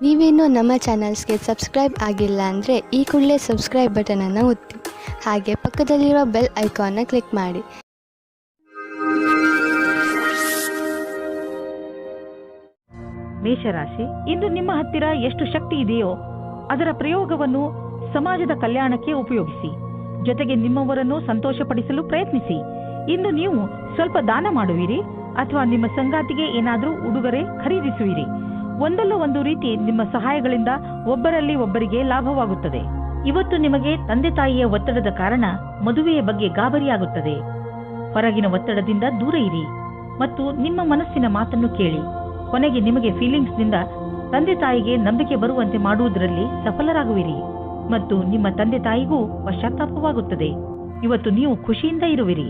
ನೀವೇನೂ ನಮ್ಮ ಚಾನಲ್ಸ್ಗೆ ಸಬ್ಸ್ಕ್ರೈಬ್ ಆಗಿಲ್ಲ ಅಂದರೆ ಈ ಕೂಡಲೇ ಸಬ್ಸ್ಕ್ರೈಬ್ ಬಟನನ್ನು ಒತ್ತಿ ಹಾಗೆ ಪಕ್ಕದಲ್ಲಿರುವ ಬೆಲ್ ಐಕಾನ್ನ ಕ್ಲಿಕ್ ಮಾಡಿ. ಮೇಷರಾಶಿ, ಇಂದು ನಿಮ್ಮ ಹತ್ತಿರ ಎಷ್ಟು ಶಕ್ತಿ ಇದೆಯೋ ಅದರ ಪ್ರಯೋಗವನ್ನು ಸಮಾಜದ ಕಲ್ಯಾಣಕ್ಕೆ ಉಪಯೋಗಿಸಿ. ಜೊತೆಗೆ ನಿಮ್ಮವರನ್ನು ಸಂತೋಷಪಡಿಸಲು ಪ್ರಯತ್ನಿಸಿ. ಇಂದು ನೀವು ಸ್ವಲ್ಪ ದಾನ ಮಾಡುವಿರಿ ಅಥವಾ ನಿಮ್ಮ ಸಂಗಾತಿಗೆ ಏನಾದರೂ ಉಡುಗೊರೆ ಖರೀದಿಸುವಿರಿ. ಒಂದಲ್ಲ ಒಂದು ರೀತಿ ನಿಮ್ಮ ಸಹಾಯಗಳಿಂದ ಒಬ್ಬರಲ್ಲಿ ಒಬ್ಬರಿಗೆ ಲಾಭವಾಗುತ್ತದೆ. ಇವತ್ತು ನಿಮಗೆ ತಂದೆ ತಾಯಿಯ ಒತ್ತಡದ ಕಾರಣ ಮದುವೆಯ ಬಗ್ಗೆ ಗಾಬರಿಯಾಗುತ್ತದೆ. ಹೊರಗಿನ ಒತ್ತಡದಿಂದ ದೂರ ಇರಿ ಮತ್ತು ನಿಮ್ಮ ಮನಸ್ಸಿನ ಮಾತನ್ನು ಕೇಳಿ. ಕೊನೆಗೆ ನಿಮಗೆ ಫೀಲಿಂಗ್ಸ್ನಿಂದ ತಂದೆ ತಾಯಿಗೆ ನಂಬಿಕೆ ಬರುವಂತೆ ಮಾಡುವುದರಲ್ಲಿ ಸಫಲರಾಗುವಿರಿ ಮತ್ತು ನಿಮ್ಮ ತಂದೆ ತಾಯಿಗೂ ಪಶ್ಚಾತ್ತಾಪವಾಗುತ್ತದೆ. ಇವತ್ತು ನೀವು ಖುಷಿಯಿಂದ ಇರುವಿರಿ.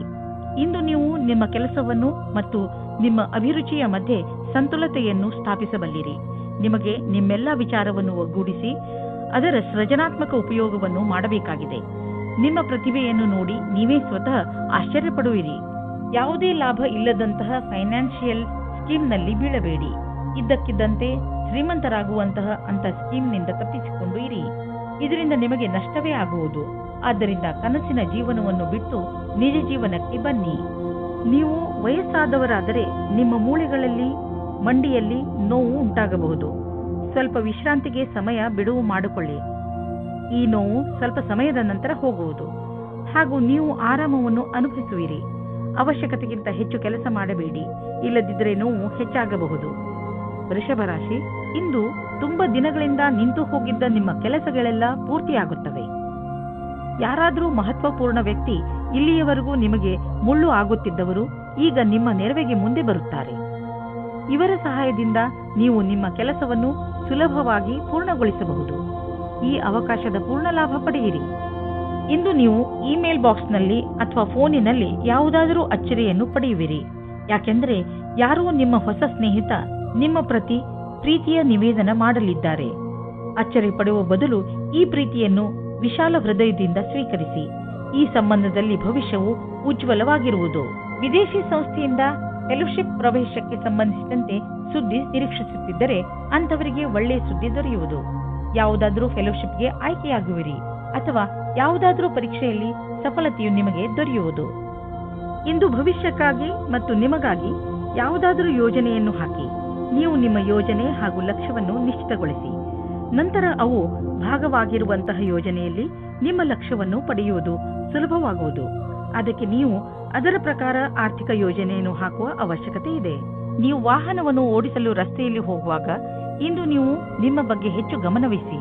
ಇಂದು ನೀವು ನಿಮ್ಮ ಕೆಲಸವನ್ನು ಮತ್ತು ನಿಮ್ಮ ಅಭಿರುಚಿಯ ಮಧ್ಯೆ ಸಂತುಲತೆಯನ್ನು ಸ್ಥಾಪಿಸಬಲ್ಲಿರಿ. ನಿಮಗೆ ನಿಮ್ಮೆಲ್ಲ ವಿಚಾರವನ್ನು ಒಗ್ಗೂಡಿಸಿ ಅದರ ಸೃಜನಾತ್ಮಕ ಉಪಯೋಗವನ್ನು ಮಾಡಬೇಕಾಗಿದೆ. ನಿಮ್ಮ ಪ್ರತಿಭೆಯನ್ನು ನೋಡಿ ನೀವೇ ಸ್ವತಃ ಆಶ್ಚರ್ಯಪಡುವಿರಿ. ಯಾವುದೇ ಲಾಭ ಇಲ್ಲದಂತಹ ಫೈನಾನ್ಷಿಯಲ್ ಸ್ಕೀಮ್ನಲ್ಲಿ ಬೀಳಬೇಡಿ. ಇದ್ದಕ್ಕಿದ್ದಂತೆ ಶ್ರೀಮಂತರಾಗುವಂತಹ ಅಂತ ಸ್ಕೀಮ್ನಿಂದ ತಪ್ಪಿಸಿಕೊಂಡು ಇರಿ. ಇದರಿಂದ ನಿಮಗೆ ನಷ್ಟವೇ ಆಗುವುದು. ಆದ್ದರಿಂದ ಕನಸಿನ ಜೀವನವನ್ನು ಬಿಟ್ಟು ನಿಜ ಜೀವನಕ್ಕೆ ಬನ್ನಿ. ನೀವು ವಯಸ್ಸಾದವರಾದರೆ ನಿಮ್ಮ ಮೂಳೆಗಳಲ್ಲಿ ಮಂಡಿಯಲ್ಲಿ ನೋವು ಉಂಟಾಗಬಹುದು. ಸ್ವಲ್ಪ ವಿಶ್ರಾಂತಿಗೆ ಸಮಯ ಬಿಡುವು ಮಾಡಿಕೊಳ್ಳಿ. ಈ ನೋವು ಸ್ವಲ್ಪ ಸಮಯದ ನಂತರ ಹೋಗುವುದು ಹಾಗೂ ನೀವು ಆರಾಮವನ್ನು ಅನುಭವಿಸುವಿರಿ. ಅವಶ್ಯಕತೆಗಿಂತ ಹೆಚ್ಚು ಕೆಲಸ ಮಾಡಬೇಡಿ, ಇಲ್ಲದಿದ್ದರೆ ನೋವು ಹೆಚ್ಚಾಗಬಹುದು. ವೃಷಭ ರಾಶಿ, ಇಂದು ತುಂಬಾ ದಿನಗಳಿಂದ ನಿಂತು ಹೋಗಿದ್ದ ನಿಮ್ಮ ಕೆಲಸಗಳೆಲ್ಲ ಪೂರ್ತಿಯಾಗುತ್ತವೆ. ಯಾರಾದರೂ ಮಹತ್ವಪೂರ್ಣ ವ್ಯಕ್ತಿ, ಇಲ್ಲಿಯವರೆಗೂ ನಿಮಗೆ ಮುಳ್ಳು ಆಗುತ್ತಿದ್ದವರು ಈಗ ನಿಮ್ಮ ನೆರವಿಗೆ ಮುಂದೆ ಬರುತ್ತಾರೆ. ಇವರ ಸಹಾಯದಿಂದ ನೀವು ನಿಮ್ಮ ಕೆಲಸವನ್ನು ಸುಲಭವಾಗಿ ಪೂರ್ಣಗೊಳಿಸಬಹುದು. ಈ ಅವಕಾಶದ ಪೂರ್ಣ ಲಾಭ ಪಡೆಯಿರಿ. ಇಂದು ನೀವು ಇಮೇಲ್ ಬಾಕ್ಸ್ನಲ್ಲಿ ಅಥವಾ ಫೋನಿನಲ್ಲಿ ಯಾವುದಾದರೂ ಅಚ್ಚರಿಯನ್ನು ಪಡೆಯುವಿರಿ. ಯಾಕೆಂದರೆ ಯಾರೋ ನಿಮ್ಮ ಹೊಸ ಸ್ನೇಹಿತ ನಿಮ್ಮ ಪ್ರತಿ ಪ್ರೀತಿಯ ನಿವೇದನ ಮಾಡಲಿದ್ದಾರೆ. ಅಚ್ಚರಿ ಪಡುವ ಬದಲು ಈ ಪ್ರೀತಿಯನ್ನು ವಿಶಾಲ ಹೃದಯದಿಂದ ಸ್ವೀಕರಿಸಿ. ಈ ಸಂಬಂಧದಲ್ಲಿ ಭವಿಷ್ಯವು ಉಜ್ವಲವಾಗಿರುವುದು. ವಿದೇಶಿ ಸಂಸ್ಥೆಯಿಂದ ಫೆಲೋಶಿಪ್ ಪ್ರವೇಶಕ್ಕೆ ಸಂಬಂಧಿಸಿದಂತೆ ಸುದ್ದಿ ನಿರೀಕ್ಷಿಸುತ್ತಿದ್ದರೆ ಅಂತವರಿಗೆ ಒಳ್ಳೆಯ ಸುದ್ದಿ ದೊರೆಯುವುದು. ಯಾವುದಾದರೂ ಫೆಲೋಶಿಪ್ಗೆ ಆಯ್ಕೆಯಾಗುವಿರಿ ಅಥವಾ ಯಾವುದಾದರೂ ಪರೀಕ್ಷೆಯಲ್ಲಿ ಸಫಲತೆಯು ನಿಮಗೆ ದೊರೆಯುವುದು. ಇಂದು ಭವಿಷ್ಯಕ್ಕಾಗಿ ಮತ್ತು ನಿಮಗಾಗಿ ಯಾವುದಾದರೂ ಯೋಜನೆಯನ್ನು ಹಾಕಿ. ನೀವು ನಿಮ್ಮ ಯೋಜನೆ ಹಾಗೂ ಲಕ್ಷ್ಯವನ್ನು ನಿಶ್ಚಿತಗೊಳಿಸಿ. ನಂತರ ಅವು ಭಾಗವಾಗಿರುವಂತಹ ಯೋಜನೆಯಲ್ಲಿ ನಿಮ್ಮ ಲಕ್ಷ್ಯವನ್ನು ಪಡೆಯುವುದು ಸುಲಭವಾಗುವುದು. ಅದಕ್ಕೆ ನೀವು ಅದರ ಪ್ರಕಾರ ಆರ್ಥಿಕ ಯೋಜನೆಯನ್ನು ಹಾಕುವ ಅವಶ್ಯಕತೆ ಇದೆ. ನೀವು ವಾಹನವನ್ನು ಓಡಿಸಲು ರಸ್ತೆಯಲ್ಲಿ ಹೋಗುವಾಗ ಇಂದು ನೀವು ನಿಮ್ಮ ಬಗ್ಗೆ ಹೆಚ್ಚು ಗಮನವಹಿಸಿ.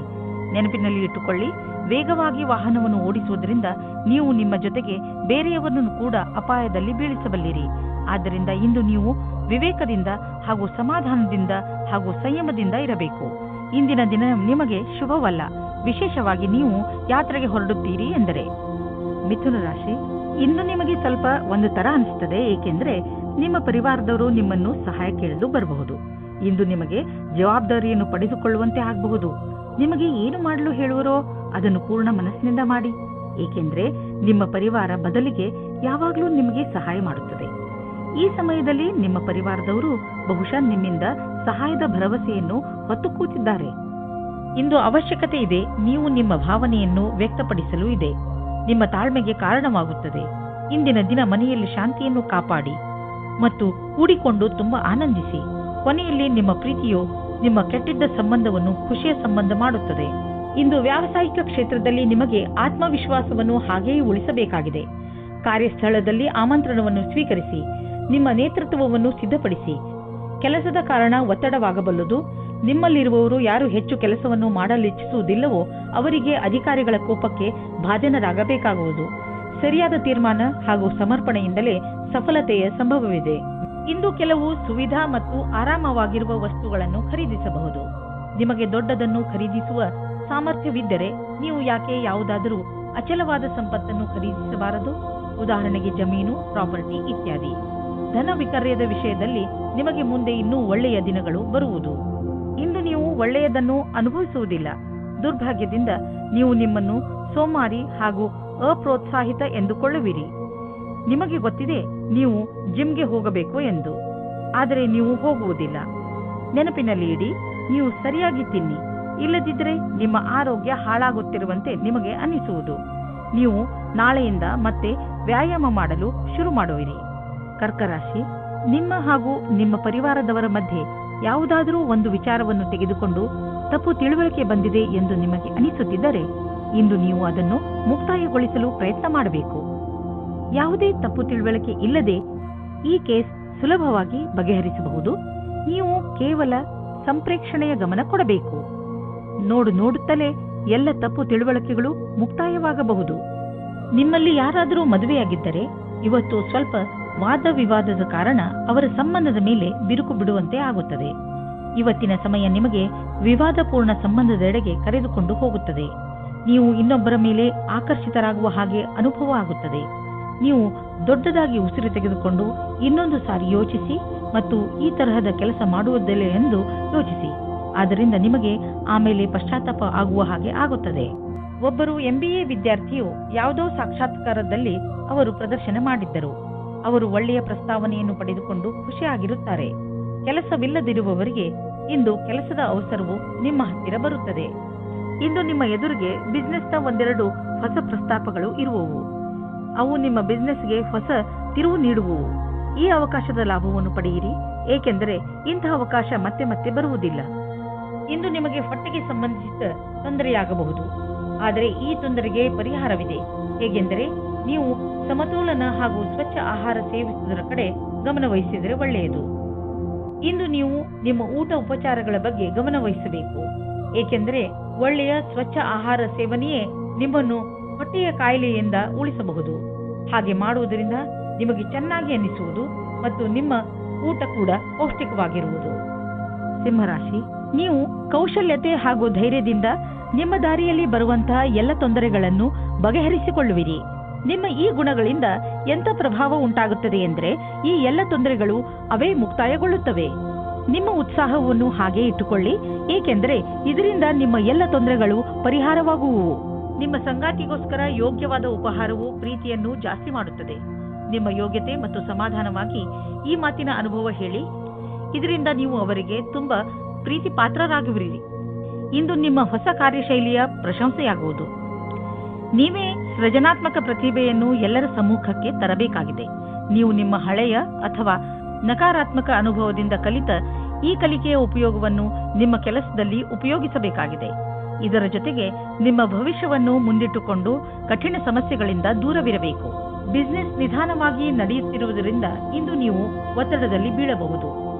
ನೆನಪಿನಲ್ಲಿ ಇಟ್ಟುಕೊಳ್ಳಿ, ವೇಗವಾಗಿ ವಾಹನವನ್ನು ಓಡಿಸುವುದರಿಂದ ನೀವು ನಿಮ್ಮ ಜೊತೆಗೆ ಬೇರೆಯವರನ್ನು ಕೂಡ ಅಪಾಯದಲ್ಲಿ ಬೀಳಿಸಬಲ್ಲಿರಿ. ಆದ್ದರಿಂದ ಇಂದು ನೀವು ವಿವೇಕದಿಂದ ಹಾಗೂ ಸಮಾಧಾನದಿಂದ ಹಾಗೂ ಸಂಯಮದಿಂದ ಇರಬೇಕು. ಇಂದಿನ ದಿನ ನಿಮಗೆ ಶುಭವಲ್ಲ, ವಿಶೇಷವಾಗಿ ನೀವು ಯಾತ್ರೆಗೆ ಹೊರಡುತ್ತೀರಿ ಎಂದರೆ. ಮಿಥುನ ರಾಶಿ, ಇಂದು ನಿಮಗೆ ಸ್ವಲ್ಪ ಒಂದು ತರ ಅನಿಸುತ್ತದೆ, ಏಕೆಂದರೆ ನಿಮ್ಮ ಪರಿವಾರದವರು ನಿಮ್ಮನ್ನು ಸಹಾಯ ಕೇಳಲು ಬರಬಹುದು. ಇಂದು ನಿಮಗೆ ಜವಾಬ್ದಾರಿಯನ್ನು ಪಡೆದುಕೊಳ್ಳುವಂತೆ ಆಗಬಹುದು. ನಿಮಗೆ ಏನು ಮಾಡಲು ಹೇಳುವರೋ ಅದನ್ನು ಪೂರ್ಣ ಮನಸ್ಸಿನಿಂದ ಮಾಡಿ, ಏಕೆಂದರೆ ನಿಮ್ಮ ಪರಿವಾರ ಬದಲಿಗೆ ಯಾವಾಗಲೂ ನಿಮಗೆ ಸಹಾಯ ಮಾಡುತ್ತದೆ. ಈ ಸಮಯದಲ್ಲಿ ನಿಮ್ಮ ಪರಿವಾರದವರು ಬಹುಶಃ ನಿಮ್ಮಿಂದ ಸಹಾಯದ ಭರವಸೆಯನ್ನು ಹೊತ್ತು ಕೂತಿದ್ದಾರೆ. ಇಂದು ಅವಶ್ಯಕತೆ ಇದೆ, ನೀವು ನಿಮ್ಮ ಭಾವನೆಯನ್ನು ವ್ಯಕ್ತಪಡಿಸಲು ಇದೆ. ನಿಮ್ಮ ತಾಳ್ಮೆಗೆ ಕಾರಣವಾಗುತ್ತದೆ. ಇಂದಿನ ದಿನ ಮನೆಯಲ್ಲಿ ಶಾಂತಿಯನ್ನು ಕಾಪಾಡಿ ಮತ್ತು ಕೂಡಿಕೊಂಡು ತುಂಬಾ ಆನಂದಿಸಿ. ಕೊನೆಯಲ್ಲಿ ನಿಮ್ಮ ಪ್ರೀತಿಯು ನಿಮ್ಮ ಕೆಟ್ಟಿದ್ದ ಸಂಬಂಧವನ್ನು ಖುಷಿಯ ಸಂಬಂಧ ಮಾಡುತ್ತದೆ. ಇಂದು ವ್ಯಾವಸಾಯಿಕ ಕ್ಷೇತ್ರದಲ್ಲಿ ನಿಮಗೆ ಆತ್ಮವಿಶ್ವಾಸವನ್ನು ಹಾಗೆಯೇ ಉಳಿಸಬೇಕಾಗಿದೆ. ಕಾರ್ಯಸ್ಥಳದಲ್ಲಿ ಆಮಂತ್ರಣವನ್ನು ಸ್ವೀಕರಿಸಿ. ನಿಮ್ಮ ನೇತೃತ್ವವನ್ನು ಸಿದ್ಧಪಡಿಸಿ. ಕೆಲಸದ ಕಾರಣ ಒತ್ತಡವಾಗಬಲ್ಲದು. ನಿಮ್ಮಲ್ಲಿರುವವರು ಯಾರು ಹೆಚ್ಚು ಕೆಲಸವನ್ನು ಮಾಡಲಿಚ್ಛಿಸುವುದಿಲ್ಲವೋ ಅವರಿಗೆ ಅಧಿಕಾರಿಗಳ ಕೋಪಕ್ಕೆ ಬಾಧ್ಯನರಾಗಬೇಕಾಗುವುದು. ಸರಿಯಾದ ತೀರ್ಮಾನ ಹಾಗೂ ಸಮರ್ಪಣೆಯಿಂದಲೇ ಸಫಲತೆಯ ಸಂಭವವಿದೆ. ಇಂದು ಕೆಲವು ಸುವಿಧಾ ಮತ್ತು ಆರಾಮವಾಗಿರುವ ವಸ್ತುಗಳನ್ನು ಖರೀದಿಸಬಹುದು. ನಿಮಗೆ ದೊಡ್ಡದನ್ನು ಖರೀದಿಸುವ ಸಾಮರ್ಥ್ಯವಿದ್ದರೆ ನೀವು ಯಾಕೆ ಯಾವುದಾದರೂ ಅಚಲವಾದ ಸಂಪತ್ತನ್ನು ಖರೀದಿಸಬಾರದು? ಉದಾಹರಣೆಗೆ ಜಮೀನು, ಪ್ರಾಪರ್ಟಿ ಇತ್ಯಾದಿ. ಧನ ವಿಕರ್ಯದ ವಿಷಯದಲ್ಲಿ ನಿಮಗೆ ಮುಂದೆ ಇನ್ನೂ ಒಳ್ಳೆಯ ದಿನಗಳು ಬರುವುದು. ಇಂದು ನೀವು ಒಳ್ಳೆಯದನ್ನು ಅನುಭವಿಸುವುದಿಲ್ಲ. ದುರ್ಭಾಗ್ಯದಿಂದ ನೀವು ನಿಮ್ಮನ್ನು ಸೋಮಾರಿ ಹಾಗೂ ಅಪ್ರೋತ್ಸಾಹಿತ ಎಂದುಕೊಳ್ಳುವಿರಿ. ನಿಮಗೆ ಗೊತ್ತಿದೆ ನೀವು ಜಿಮ್ಗೆ ಹೋಗಬೇಕು ಎಂದು, ಆದರೆ ನೀವು ಹೋಗುವುದಿಲ್ಲ. ನೆನಪಿನಲ್ಲಿ ಇಡಿ, ನೀವು ಸರಿಯಾಗಿ ತಿನ್ನಿ, ಇಲ್ಲದಿದ್ದರೆ ನಿಮ್ಮ ಆರೋಗ್ಯ ಹಾಳಾಗುತ್ತಿರುವಂತೆ ನಿಮಗೆ ಅನಿಸುವುದು. ನೀವು ನಾಳೆಯಿಂದ ಮತ್ತೆ ವ್ಯಾಯಾಮ ಮಾಡಲು ಶುರು ಮಾಡುವಿರಿ. ಕರ್ಕ ರಾಶಿ, ನಿಮ್ಮ ಹಾಗೂ ನಿಮ್ಮ ಪರಿವಾರದವರ ಮಧ್ಯೆ ಯಾವುದಾದರೂ ಒಂದು ವಿಚಾರವನ್ನು ತೆಗೆದುಕೊಂಡು ತಪ್ಪು ತಿಳುವಳಿಕೆ ಬಂದಿದೆ ಎಂದು ನಿಮಗೆ ಅನಿಸುತ್ತಿದ್ದರೆ ಇಂದು ನೀವು ಅದನ್ನು ಮುಕ್ತಾಯಗೊಳಿಸಲು ಪ್ರಯತ್ನ ಮಾಡಬೇಕು. ಯಾವುದೇ ತಪ್ಪು ತಿಳುವಳಿಕೆ ಇಲ್ಲದೆ ಈ ಕೇಸ್ ಸುಲಭವಾಗಿ ಬಗೆಹರಿಸಬಹುದು. ನೀವು ಕೇವಲ ಸಂಪ್ರೇಕ್ಷಣೆಯ ಗಮನ ಕೊಡಬೇಕು. ನೋಡುತ್ತಲೇ ಎಲ್ಲ ತಪ್ಪು ತಿಳುವಳಿಕೆಗಳು ಮುಕ್ತಾಯವಾಗಬಹುದು. ನಿಮ್ಮಲ್ಲಿ ಯಾರಾದರೂ ಮದುವೆಯಾಗಿದ್ದರೆ ಇವತ್ತು ಸ್ವಲ್ಪ ವಾದ ವಿವಾದದ ಕಾರಣ ಅವರ ಸಂಬಂಧದ ಮೇಲೆ ಬಿರುಕು ಬಿಡುವಂತೆ ಆಗುತ್ತದೆ. ಇವತ್ತಿನ ಸಮಯ ನಿಮಗೆ ವಿವಾದಪೂರ್ಣ ಸಂಬಂಧದೆಡೆಗೆ ಕರೆದುಕೊಂಡು ಹೋಗುತ್ತದೆ. ನೀವು ಇನ್ನೊಬ್ಬರ ಮೇಲೆ ಆಕರ್ಷಿತರಾಗುವ ಹಾಗೆ ಅನುಭವ ಆಗುತ್ತದೆ. ನೀವು ದೊಡ್ಡದಾಗಿ ಉಸಿರು ತೆಗೆದುಕೊಂಡು ಇನ್ನೊಂದು ಸಾರಿ ಯೋಚಿಸಿ ಮತ್ತು ಈ ತರಹದ ಕೆಲಸ ಮಾಡುವುದಿಲ್ಲ ಎಂದು ಯೋಚಿಸಿ. ಆದ್ದರಿಂದ ನಿಮಗೆ ಆಮೇಲೆ ಪಶ್ಚಾತ್ತಾಪ ಆಗುವ ಹಾಗೆ ಆಗುತ್ತದೆ. ಒಬ್ಬರು MBA ವಿದ್ಯಾರ್ಥಿಯು ಯಾವುದೋ ಸಾಕ್ಷಾತ್ಕಾರದಲ್ಲಿ ಅವರು ಪ್ರದರ್ಶನ ಮಾಡಿದ್ದರು. ಅವರು ಒಳ್ಳೆಯ ಪ್ರಸ್ತಾವನೆಯನ್ನು ಪಡೆದುಕೊಂಡು ಖುಷಿಯಾಗಿರುತ್ತಾರೆ. ಕೆಲಸವಿಲ್ಲದಿರುವವರಿಗೆ ಇಂದು ಕೆಲಸದ ಅವಸರವು ನಿಮ್ಮ ಹತ್ತಿರ ಬರುತ್ತದೆ. ಇಂದು ನಿಮ್ಮ ಎದುರಿಗೆ ಬಿಸ್ನೆಸ್ನ ಒಂದೆರಡು ಹೊಸ ಪ್ರಸ್ತಾಪಗಳು ಇರುವವು. ಅವು ನಿಮ್ಮ ಬಿಸ್ನೆಸ್ಗೆ ಹೊಸ ತಿರುವು ನೀಡುವವು. ಈ ಅವಕಾಶದ ಲಾಭವನ್ನು ಪಡೆಯಿರಿ, ಏಕೆಂದರೆ ಇಂತಹ ಅವಕಾಶ ಮತ್ತೆ ಮತ್ತೆ ಬರುವುದಿಲ್ಲ. ಇಂದು ನಿಮಗೆ ಹೊಟ್ಟೆಗೆ ಸಂಬಂಧಿಸಿದ ತೊಂದರೆಯಾಗಬಹುದು, ಆದರೆ ಈ ತೊಂದರೆಗೆ ಪರಿಹಾರವಿದೆ. ಹೇಗೆಂದರೆ ನೀವು ಸಮತೋಲನ ಹಾಗೂ ಸ್ವಚ್ಛ ಆಹಾರ ಸೇವಿಸುವುದರ ಕಡೆ ಗಮನ ವಹಿಸಿದರೆ ಒಳ್ಳೆಯದು. ಇಂದು ನೀವು ನಿಮ್ಮ ಊಟ ಉಪಚಾರಗಳ ಬಗ್ಗೆ ಗಮನ ವಹಿಸಬೇಕು, ಏಕೆಂದರೆ ಒಳ್ಳೆಯ ಸ್ವಚ್ಛ ಆಹಾರ ಸೇವನೆಯೇ ನಿಮ್ಮನ್ನು ಹೊಟ್ಟೆಯ ಕಾಯಿಲೆಯಿಂದ ಉಳಿಸಬಹುದು. ಹಾಗೆ ಮಾಡುವುದರಿಂದ ನಿಮಗೆ ಚೆನ್ನಾಗಿ ಅನ್ನಿಸುವುದು ಮತ್ತು ನಿಮ್ಮ ಊಟ ಕೂಡ ಪೌಷ್ಟಿಕವಾಗಿರುವುದು. ಸಿಂಹರಾಶಿ, ನೀವು ಕೌಶಲ್ಯತೆ ಹಾಗೂ ಧೈರ್ಯದಿಂದ ನಿಮ್ಮ ದಾರಿಯಲ್ಲಿ ಬರುವಂತಹ ಎಲ್ಲ ತೊಂದರೆಗಳನ್ನು ಬಗೆಹರಿಸಿಕೊಳ್ಳುವಿರಿ. ನಿಮ್ಮ ಈ ಗುಣಗಳಿಂದ ಎಂಥ ಪ್ರಭಾವ ಉಂಟಾಗುತ್ತದೆ ಎಂದರೆ ಈ ಎಲ್ಲ ತೊಂದರೆಗಳು ಅವೇ ಮುಕ್ತಾಯಗೊಳ್ಳುತ್ತವೆ. ನಿಮ್ಮ ಉತ್ಸಾಹವನ್ನು ಹಾಗೆ ಇಟ್ಟುಕೊಳ್ಳಿ, ಏಕೆಂದರೆ ಇದರಿಂದ ನಿಮ್ಮ ಎಲ್ಲ ತೊಂದರೆಗಳು ಪರಿಹಾರವಾಗುವುವು. ನಿಮ್ಮ ಸಂಗಾತಿಗೋಸ್ಕರ ಯೋಗ್ಯವಾದ ಉಪಹಾರವು ಪ್ರೀತಿಯನ್ನು ಜಾಸ್ತಿ ಮಾಡುತ್ತದೆ. ನಿಮ್ಮ ಯೋಗ್ಯತೆ ಮತ್ತು ಸಮಾಧಾನವಾಗಿ ಈ ಮಾತಿನ ಅನುಭವ ಹೇಳಿ, ಇದರಿಂದ ನೀವು ಅವರಿಗೆ ತುಂಬಾ ಪ್ರೀತಿ ಪಾತ್ರರಾಗುವಿರಿ. ಇಂದು ನಿಮ್ಮ ಹೊಸ ಕಾರ್ಯಶೈಲಿಯ ಪ್ರಶಂಸೆಯಾಗುವುದು. ನೀವೇ ಸೃಜನಾತ್ಮಕ ಪ್ರತಿಭೆಯನ್ನು ಎಲ್ಲರ ಸಮ್ಮುಖಕ್ಕೆ ತರಬೇಕಾಗಿದೆ. ನೀವು ನಿಮ್ಮ ಹಳೆಯ ಅಥವಾ ನಕಾರಾತ್ಮಕ ಅನುಭವದಿಂದ ಕಲಿತ ಈ ಕಲಿಕೆಯ ಉಪಯೋಗವನ್ನು ನಿಮ್ಮ ಕೆಲಸದಲ್ಲಿ ಉಪಯೋಗಿಸಬೇಕಾಗಿದೆ. ಇದರ ಜೊತೆಗೆ ನಿಮ್ಮ ಭವಿಷ್ಯವನ್ನು ಮುಂದಿಟ್ಟುಕೊಂಡು ಕಠಿಣ ಸಮಸ್ಯೆಗಳಿಂದ ದೂರವಿರಬೇಕು. ಬಿಸಿನೆಸ್ ನಿಧಾನವಾಗಿ ನಡೆಯುತ್ತಿರುವುದರಿಂದ ಇಂದು ನೀವು ಒತ್ತಡದಲ್ಲಿ ಬೀಳಬಹುದು.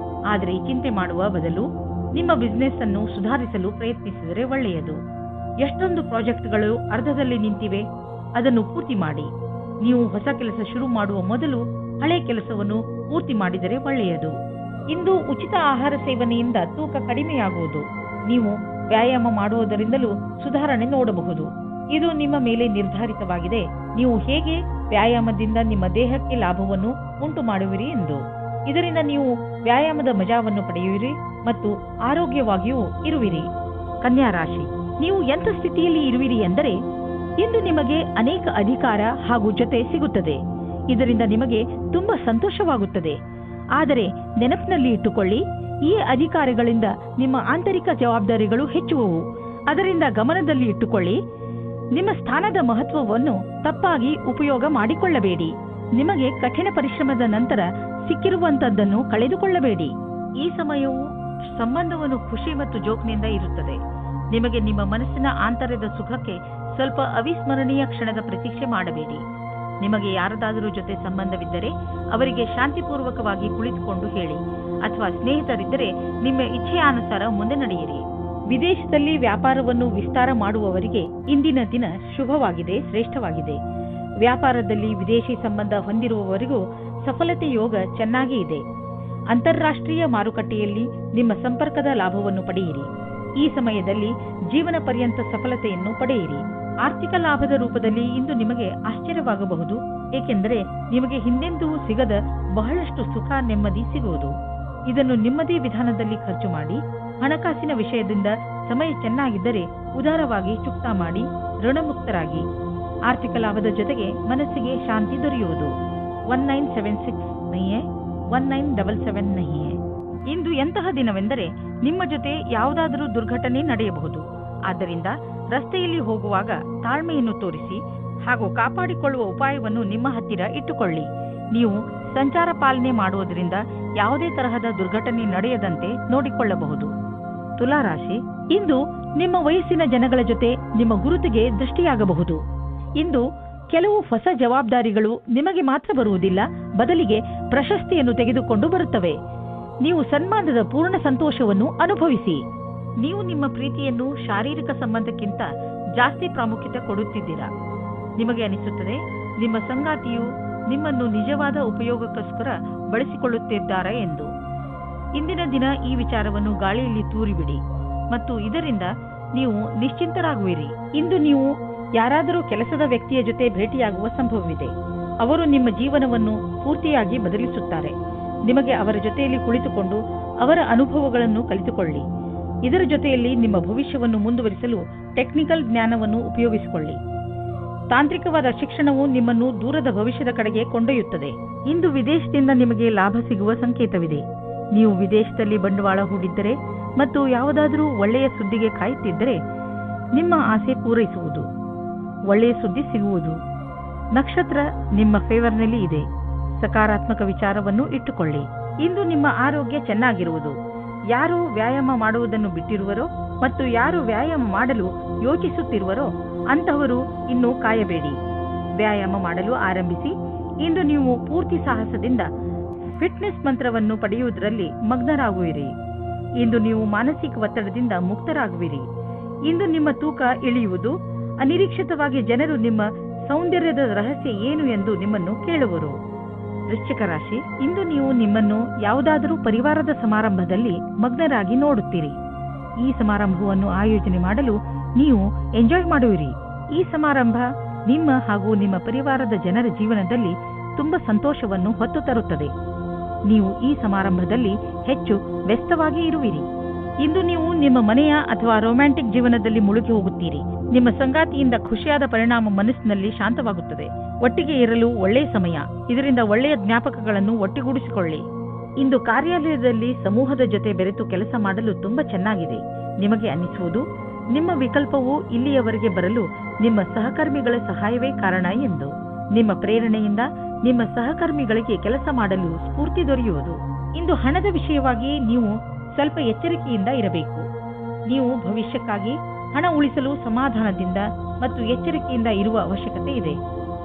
ಆದರೆ ಚಿಂತೆ ಮಾಡುವ ಬದಲು ನಿಮ್ಮ ಬಿಸಿನೆಸ್ ಅನ್ನು ಸುಧಾರಿಸಲು ಪ್ರಯತ್ನಿಸಿದರೆ ಒಳ್ಳೆಯದು. ಎಷ್ಟೊಂದು ಪ್ರಾಜೆಕ್ಟ್ಗಳು ಅರ್ಧದಲ್ಲಿ ನಿಂತಿವೆ, ಅದನ್ನು ಪೂರ್ತಿ ಮಾಡಿ. ನೀವು ಹೊಸ ಕೆಲಸ ಶುರು ಮಾಡುವ ಮೊದಲು ಹಳೆ ಕೆಲಸವನ್ನು ಪೂರ್ತಿ ಮಾಡಿದರೆ ಒಳ್ಳೆಯದು. ಇಂದು ಉಚಿತ ಆಹಾರ ಸೇವನೆಯಿಂದ ತೂಕ ಕಡಿಮೆಯಾಗುವುದು. ನೀವು ವ್ಯಾಯಾಮ ಮಾಡುವುದರಿಂದಲೂ ಸುಧಾರಣೆ ನೋಡಬಹುದು. ಇದು ನಿಮ್ಮ ಮೇಲೆ ನಿರ್ಧಾರಿತವಾಗಿದೆ, ನೀವು ಹೇಗೆ ವ್ಯಾಯಾಮದಿಂದ ನಿಮ್ಮ ದೇಹಕ್ಕೆ ಲಾಭವನ್ನು ಉಂಟು ಮಾಡುವಿರಿ ಎಂದು. ಇದರಿಂದ ನೀವು ವ್ಯಾಯಾಮದ ಮಜಾವನ್ನು ಪಡೆಯುವಿರಿ ಮತ್ತು ಆರೋಗ್ಯವಾಗಿಯೂ ಇರುವಿರಿ. ಕನ್ಯಾ ರಾಶಿ, ನೀವು ಎಂಥ ಸ್ಥಿತಿಯಲ್ಲಿ ಇರುವಿರಿ ಎಂದರೆ ಇಂದು ನಿಮಗೆ ಅನೇಕ ಅಧಿಕಾರ ಹಾಗೂ ಜೊತೆ ಸಿಗುತ್ತದೆ. ಇದರಿಂದ ನಿಮಗೆ ತುಂಬಾ ಸಂತೋಷವಾಗುತ್ತದೆ. ಆದರೆ ನೆನಪಿನಲ್ಲಿ ಇಟ್ಟುಕೊಳ್ಳಿ, ಈ ಅಧಿಕಾರಿಗಳಿಂದ ನಿಮ್ಮ ಆಂತರಿಕ ಜವಾಬ್ದಾರಿಗಳು ಹೆಚ್ಚುವವು. ಅದರಿಂದ ಗಮನದಲ್ಲಿ ಇಟ್ಟುಕೊಳ್ಳಿ, ನಿಮ್ಮ ಸ್ಥಾನದ ಮಹತ್ವವನ್ನು ತಪ್ಪಾಗಿ ಉಪಯೋಗ ಮಾಡಿಕೊಳ್ಳಬೇಡಿ. ನಿಮಗೆ ಕಠಿಣ ಪರಿಶ್ರಮದ ನಂತರ ಸಿಕ್ಕಿರುವಂತದ್ದನ್ನು ಕಳೆದುಕೊಳ್ಳಬೇಡಿ. ಈ ಸಮಯವು ಸಂಬಂಧವನ್ನು ಖುಷಿ ಮತ್ತು ಜೋಕ್ನಿಂದ ಇರುತ್ತದೆ. ನಿಮಗೆ ನಿಮ್ಮ ಮನಸ್ಸಿನ ಆಂತರ್ಯದ ಸುಖಕ್ಕೆ ಸ್ವಲ್ಪ ಅವಿಸ್ಮರಣೀಯ ಕ್ಷಣದ ಪ್ರತೀಕ್ಷೆ ಮಾಡಬೇಡಿ. ನಿಮಗೆ ಯಾರದಾದರೂ ಜೊತೆ ಸಂಬಂಧವಿದ್ದರೆ ಅವರಿಗೆ ಶಾಂತಿಪೂರ್ವಕವಾಗಿ ಕುಳಿತುಕೊಂಡು ಹೇಳಿ, ಅಥವಾ ಸ್ನೇಹಿತರಿದ್ದರೆ ನಿಮ್ಮ ಇಚ್ಛೆಯಾನುಸಾರ ಮುಂದೆ ನಡೆಯಿರಿ. ವಿದೇಶದಲ್ಲಿ ವ್ಯಾಪಾರವನ್ನು ವಿಸ್ತಾರ ಮಾಡುವವರಿಗೆ ಇಂದಿನ ದಿನ ಶುಭವಾಗಿದೆ, ಶ್ರೇಷ್ಠವಾಗಿದೆ. ವ್ಯಾಪಾರದಲ್ಲಿ ವಿದೇಶಿ ಸಂಬಂಧ ಹೊಂದಿರುವವರಿಗೂ ಸಫಲತೆ ಯೋಗ ಚೆನ್ನಾಗಿ ಇದೆ. ಅಂತಾರಾಷ್ಟ್ರೀಯ ಮಾರುಕಟ್ಟೆಯಲ್ಲಿ ನಿಮ್ಮ ಸಂಪರ್ಕದ ಲಾಭವನ್ನು ಪಡೆಯಿರಿ. ಈ ಸಮಯದಲ್ಲಿ ಜೀವನ ಪರ್ಯಂತ ಸಫಲತೆಯನ್ನು ಪಡೆಯಿರಿ. ಆರ್ಥಿಕ ಲಾಭದ ರೂಪದಲ್ಲಿ ಇಂದು ನಿಮಗೆ ಆಶ್ಚರ್ಯವಾಗಬಹುದು, ಏಕೆಂದರೆ ನಿಮಗೆ ಹಿಂದೆಂದೂ ಸಿಗದ ಬಹಳಷ್ಟು ಸುಖ ನೆಮ್ಮದಿ ಸಿಗುವುದು. ಇದನ್ನು ನಿಮ್ಮದೇ ವಿಧಾನದಲ್ಲಿ ಖರ್ಚು ಮಾಡಿ. ಹಣಕಾಸಿನ ವಿಷಯದಿಂದ ಸಮಯ ಚೆನ್ನಾಗಿದ್ದರೆ ಉದಾರವಾಗಿ ಚುಕ್ತಾ ಮಾಡಿ ಋಣಮುಕ್ತರಾಗಿ. ಆರ್ಥಿಕ ಲಾಭದ ಜೊತೆಗೆ ಮನಸ್ಸಿಗೆ ಶಾಂತಿ ದೊರೆಯುವುದು. 1976 नहीं है, 1977 नहीं है. ಇಂದು ಎಂತಹ ದಿನವೆಂದರೆ ನಿಮ್ಮ ಜೊತೆ ಯಾವುದಾದರೂ ದುರ್ಘಟನೆ ನಡೆಯಬಹುದು. ಆದ್ದರಿಂದ ರಸ್ತೆಯಲ್ಲಿ ಹೋಗುವಾಗ ತಾಳ್ಮೆಯನ್ನು ತೋರಿಸಿ ಹಾಗೂ ಕಾಪಾಡಿಕೊಳ್ಳುವ ಉಪಾಯವನ್ನು ನಿಮ್ಮ ಹತ್ತಿರ ಇಟ್ಟುಕೊಳ್ಳಿ. ನೀವು ಸಂಚಾರ ಪಾಲನೆ ಮಾಡುವುದರಿಂದ ಯಾವುದೇ ತರಹದ ದುರ್ಘಟನೆ ನಡೆಯದಂತೆ ನೋಡಿಕೊಳ್ಳಬಹುದು. ತುಲಾರಾಶಿ, ಇಂದು ನಿಮ್ಮ ವಯಸ್ಸಿನ ಜನಗಳ ಜೊತೆ ನಿಮ್ಮ ಗುರುತಿಗೆ ದೃಷ್ಟಿಯಾಗಬಹುದು. ಇಂದು ಕೆಲವು ಹೊಸ ಜವಾಬ್ದಾರಿಗಳು ನಿಮಗೆ ಮಾತ್ರ ಬರುವುದಿಲ್ಲ, ಬದಲಿಗೆ ಪ್ರಶಸ್ತಿಯನ್ನು ತೆಗೆದುಕೊಂಡು ಬರುತ್ತವೆ. ನೀವು ಸನ್ಮಾನದ ಪೂರ್ಣ ಸಂತೋಷವನ್ನು ಅನುಭವಿಸಿ. ನೀವು ನಿಮ್ಮ ಪ್ರೀತಿಯನ್ನು ಶಾರೀರಿಕ ಸಂಬಂಧಕ್ಕಿಂತ ಜಾಸ್ತಿ ಪ್ರಾಮುಖ್ಯತೆ ಕೊಡುತ್ತಿದ್ದೀರಾ. ನಿಮಗೆ ಅನಿಸುತ್ತದೆ ನಿಮ್ಮ ಸಂಗಾತಿಯು ನಿಮ್ಮನ್ನು ನಿಜವಾದ ಉಪಯೋಗಕ್ಕೋಸ್ಕರ ಬಳಸಿಕೊಳ್ಳುತ್ತಿದ್ದಾರೆ ಎಂದು. ಇಂದಿನ ದಿನ ಈ ವಿಚಾರವನ್ನು ಗಾಳಿಯಲ್ಲಿ ತೂರಿಬಿಡಿ ಮತ್ತು ಇದರಿಂದ ನೀವು ನಿಶ್ಚಿಂತರಾಗುವಿರಿ. ಇಂದು ನೀವು ಯಾರಾದರೂ ಕೆಲಸದ ವ್ಯಕ್ತಿಯ ಜೊತೆ ಭೇಟಿಯಾಗುವ ಸಂಭವವಿದೆ. ಅವರು ನಿಮ್ಮ ಜೀವನವನ್ನು ಪೂರ್ತಿಯಾಗಿ ಬದಲಿಸುತ್ತಾರೆ. ನಿಮಗೆ ಅವರ ಜೊತೆಯಲ್ಲಿ ಕುಳಿತುಕೊಂಡು ಅವರ ಅನುಭವಗಳನ್ನು ಕಲಿತುಕೊಳ್ಳಿ. ಇದರ ಜೊತೆಯಲ್ಲಿ ನಿಮ್ಮ ಭವಿಷ್ಯವನ್ನು ಮುಂದುವರಿಸಲು ಟೆಕ್ನಿಕಲ್ ಜ್ಞಾನವನ್ನು ಉಪಯೋಗಿಸಿಕೊಳ್ಳಿ. ತಾಂತ್ರಿಕವಾದ ಶಿಕ್ಷಣವು ನಿಮ್ಮನ್ನು ದೂರದ ಭವಿಷ್ಯದ ಕಡೆಗೆ ಕೊಂಡೊಯ್ಯುತ್ತದೆ. ಇಂದು ವಿದೇಶದಿಂದ ನಿಮಗೆ ಲಾಭ ಸಿಗುವ ಸಂಕೇತವಿದೆ. ನೀವು ವಿದೇಶದಲ್ಲಿ ಬಂಡವಾಳ ಹೂಡಿದ್ದರೆ ಮತ್ತು ಯಾವುದಾದರೂ ಒಳ್ಳೆಯ ಸುದ್ದಿಗೆ ಕಾಯುತ್ತಿದ್ದರೆ ನಿಮ್ಮ ಆಸೆ ಪೂರೈಸುವುದು, ಒಳ್ಳೆಯ ಸುದ್ದಿ ಸಿಗುವುದು. ನಕ್ಷತ್ರ ನಿಮ್ಮ ಫೇವರ್ನಲ್ಲಿ ಇದೆ. ಸಕಾರಾತ್ಮಕ ವಿಚಾರವನ್ನು ಇಟ್ಟುಕೊಳ್ಳಿ. ಇಂದು ನಿಮ್ಮ ಆರೋಗ್ಯ ಚೆನ್ನಾಗಿರುವುದು. ಯಾರು ವ್ಯಾಯಾಮ ಮಾಡುವುದನ್ನು ಬಿಟ್ಟಿರುವರೋ ಮತ್ತು ಯಾರು ವ್ಯಾಯಾಮ ಮಾಡಲು ಯೋಚಿಸುತ್ತಿರುವರೋ ಅಂತಹವರು ಇನ್ನೂ ಕಾಯಬೇಡಿ. ವ್ಯಾಯಾಮ ಮಾಡಲು ಆರಂಭಿಸಿ. ಇಂದು ನೀವು ಪೂರ್ತಿ ಸಾಹಸದಿಂದ ಫಿಟ್ನೆಸ್ ಮಂತ್ರವನ್ನು ಪಡೆಯುವುದರಲ್ಲಿ ಮಗ್ನರಾಗುವಿರಿ. ಇಂದು ನೀವು ಮಾನಸಿಕ ಒತ್ತಡದಿಂದ ಮುಕ್ತರಾಗುವಿರಿ. ಇಂದು ನಿಮ್ಮ ತೂಕ ಇಳಿಯುವುದು. ಅನಿರೀಕ್ಷಿತವಾಗಿ ಜನರು ನಿಮ್ಮ ಸೌಂದರ್ಯದ ರಹಸ್ಯ ಏನು ಎಂದು ನಿಮ್ಮನ್ನು ಕೇಳುವರು. ವೃಶ್ಚಿಕ ರಾಶಿ, ಇಂದು ನೀವು ನಿಮ್ಮನ್ನು ಯಾವುದಾದರೂ ಪರಿವಾರದ ಸಮಾರಂಭದಲ್ಲಿ ಮಗ್ನರಾಗಿ ನೋಡುತ್ತೀರಿ. ಈ ಸಮಾರಂಭವನ್ನು ಆಯೋಜನೆ ಮಾಡಲು ನೀವು ಎಂಜಾಯ್ ಮಾಡುವಿರಿ. ಈ ಸಮಾರಂಭ ನಿಮ್ಮ ಹಾಗೂ ನಿಮ್ಮ ಪರಿವಾರದ ಜನರ ಜೀವನದಲ್ಲಿ ತುಂಬಾ ಸಂತೋಷವನ್ನು ಹೊತ್ತು ತರುತ್ತದೆ. ನೀವು ಈ ಸಮಾರಂಭದಲ್ಲಿ ಹೆಚ್ಚು ವ್ಯಸ್ತವಾಗಿ ಇರುವಿರಿ. ಇಂದು ನೀವು ನಿಮ್ಮ ಮನೆಯ ಅಥವಾ ರೊಮ್ಯಾಂಟಿಕ್ ಜೀವನದಲ್ಲಿ ಮುಳುಗಿ ಹೋಗುತ್ತೀರಿ. ನಿಮ್ಮ ಸಂಗಾತಿಯಿಂದ ಖುಷಿಯಾದ ಪರಿಣಾಮ ಮನಸ್ಸಿನಲ್ಲಿ ಶಾಂತವಾಗುತ್ತದೆ. ಒಟ್ಟಿಗೆ ಇರಲು ಒಳ್ಳೆಯ ಸಮಯ. ಇದರಿಂದ ಒಳ್ಳೆಯ ಜ್ಞಾಪಕಗಳನ್ನು ಒಟ್ಟಿಗೂಡಿಸಿಕೊಳ್ಳಿ. ಇಂದು ಕಾರ್ಯಾಲಯದಲ್ಲಿ ಸಮೂಹದ ಜೊತೆ ಬೆರೆತು ಕೆಲಸ ಮಾಡಲು ತುಂಬಾ ಚೆನ್ನಾಗಿದೆ. ನಿಮಗೆ ಅನ್ನಿಸುವುದು ನಿಮ್ಮ ವಿಕಲ್ಪವು ಇಲ್ಲಿಯವರೆಗೆ ಬರಲು ನಿಮ್ಮ ಸಹಕರ್ಮಿಗಳ ಸಹಾಯವೇ ಕಾರಣ ಎಂದು. ನಿಮ್ಮ ಪ್ರೇರಣೆಯಿಂದ ನಿಮ್ಮ ಸಹಕರ್ಮಿಗಳಿಗೆ ಕೆಲಸ ಮಾಡಲು ಸ್ಫೂರ್ತಿ ದೊರೆಯುವುದು. ಇಂದು ಹಣದ ವಿಷಯವಾಗಿ ನೀವು ಸ್ವಲ್ಪ ಎಚ್ಚರಿಕೆಯಿಂದ ಇರಬೇಕು. ನೀವು ಭವಿಷ್ಯಕ್ಕಾಗಿ ಹಣ ಉಳಿಸಲು ಸಮಾಧಾನದಿಂದ ಮತ್ತು ಎಚ್ಚರಿಕೆಯಿಂದ ಇರುವ ಅವಶ್ಯಕತೆ ಇದೆ.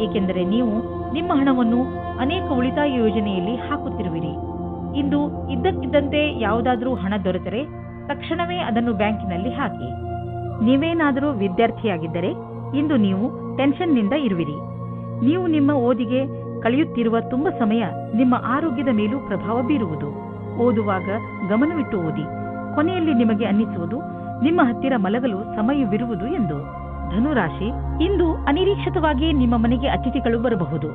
ಏಕೆಂದರೆ ನೀವು ನಿಮ್ಮ ಹಣವನ್ನು ಅನೇಕ ಉಳಿತಾಯ ಯೋಜನೆಯಲ್ಲಿ ಹಾಕುತ್ತಿರುವಿರಿ. ಇಂದು ಇದ್ದಕ್ಕಿದ್ದಂತೆ ಯಾವುದಾದರೂ ಹಣ ದೊರೆತರೆ ತಕ್ಷಣವೇ ಅದನ್ನು ಬ್ಯಾಂಕಿನಲ್ಲಿ ಹಾಕಿ. ನೀವೇನಾದರೂ ವಿದ್ಯಾರ್ಥಿಯಾಗಿದ್ದರೆ ಇಂದು ನೀವು ಟೆನ್ಷನ್ನಿಂದ ಇರುವಿರಿ. ನೀವು ನಿಮ್ಮ ಓದಿಗೆ ಕಳೆಯುತ್ತಿರುವ ತುಂಬ ಸಮಯ ನಿಮ್ಮ ಆರೋಗ್ಯದ ಮೇಲೂ ಪ್ರಭಾವ ಬೀರುವುದು. ಓದುವಾಗ ಗಮನವಿಟ್ಟು ಓದಿ. ಕೊನೆಯಲ್ಲಿ ನಿಮಗೆ ಅನ್ನಿಸುವುದು ನಿಮ್ಮ ಹತ್ತಿರ ಮಲಗಲು ಸಮಯವಿರುವುದು ಎಂದು. ಧನುರಾಶಿ, ಇಂದು ಅನಿರೀಕ್ಷಿತವಾಗಿ ನಿಮ್ಮ ಮನೆಗೆ ಅತಿಥಿಗಳು ಬರಬಹುದು.